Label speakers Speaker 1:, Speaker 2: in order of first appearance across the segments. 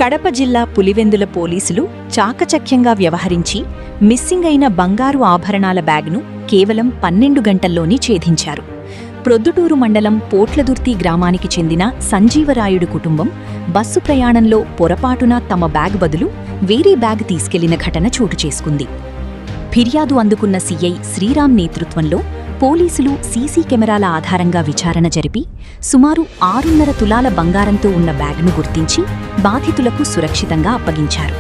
Speaker 1: కడప జిల్లా పులివెందుల పోలీసులు చాకచక్యంగా వ్యవహరించి మిస్సింగ్ అయిన బంగారు ఆభరణాల బ్యాగ్ను కేవలం 12 గంటల్లోనే ఛేదించారు. ప్రొద్దుటూరు మండలం పోట్లదుర్తి గ్రామానికి చెందిన సంజీవరాయుడు కుటుంబం బస్సు ప్రయాణంలో పొరపాటున తమ బ్యాగ్ బదులు వేరే బ్యాగ్ తీసుకెళ్లిన ఘటన చోటు చేసుకుంది. ఫిర్యాదు అందుకున్న సీఐ శ్రీరామ్ నేతృత్వంలో పోలీసులు సీసీ కెమెరాల ఆధారంగా విచారణ జరిపి సుమారు 6.5 తులాల బంగారంతో ఉన్న బ్యాగ్ను గుర్తించి బాధితులకు సురక్షితంగా అప్పగించారు.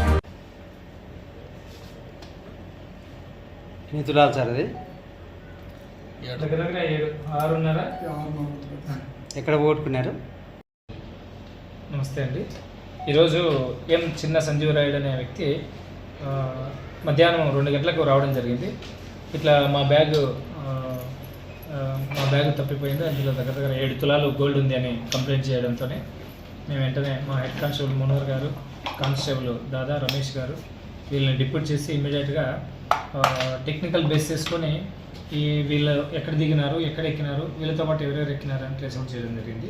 Speaker 2: ఎక్కడ పోగొట్టుకున్నారు?
Speaker 3: నమస్తే అండి. ఈరోజు చిన్న సంజీవరాయుడు అనే వ్యక్తి మధ్యాహ్నం 2 గంటలకు రావడం జరిగింది. ఇట్లా మా బ్యాగ్ తప్పిపోయింది, అందులో దగ్గర 7 తులాలు గోల్డ్ ఉంది అని కంప్లైంట్ చేయడంతోనే మేము వెంటనే మా హెడ్ కానిస్టేబుల్ మనోహర్ గారు, కానిస్టేబుల్ దాదా రమేష్ గారు వీళ్ళని డిప్యూట్ చేసి ఇమ్మీడియట్గా టెక్నికల్ బేస్ చేసుకొని వీళ్ళు ఎక్కడ దిగినారు, ఎక్కడ ఎక్కినారు, వీళ్ళతో పాటు ఎవరెవరు ఎక్కినారు అని ట్రేస్ అవుట్ చేయడం జరిగింది.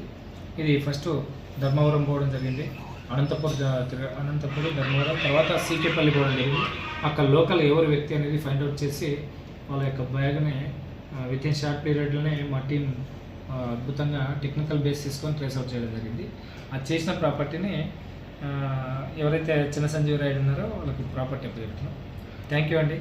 Speaker 3: ఇది ఫస్ట్ ధర్మవరం పోవడం జరిగింది, అనంతపురం ధర్మవరం, తర్వాత సీకేపల్లి పోవడం జరిగింది. అక్కడ లోకల్ ఎవరు వ్యక్తి అనేది ఫైండ్ అవుట్ చేసి వాళ్ళ యొక్క బ్యాగ్ని విత్ ఇన్ షార్ట్ పీరియడ్లోనే మా టీం అద్భుతంగా టెక్నికల్ బేస్ తీసుకొని ట్రేస్ అవుట్ చేయడం జరిగింది. అది చేసిన ప్రాపర్టీని ఎవరైతే చిన్న సంజీవరాయుడు ఉన్నారో వాళ్ళకి ప్రాపర్టీ అప్పచెప్తున్నాం. థ్యాంక్ యూ అండి.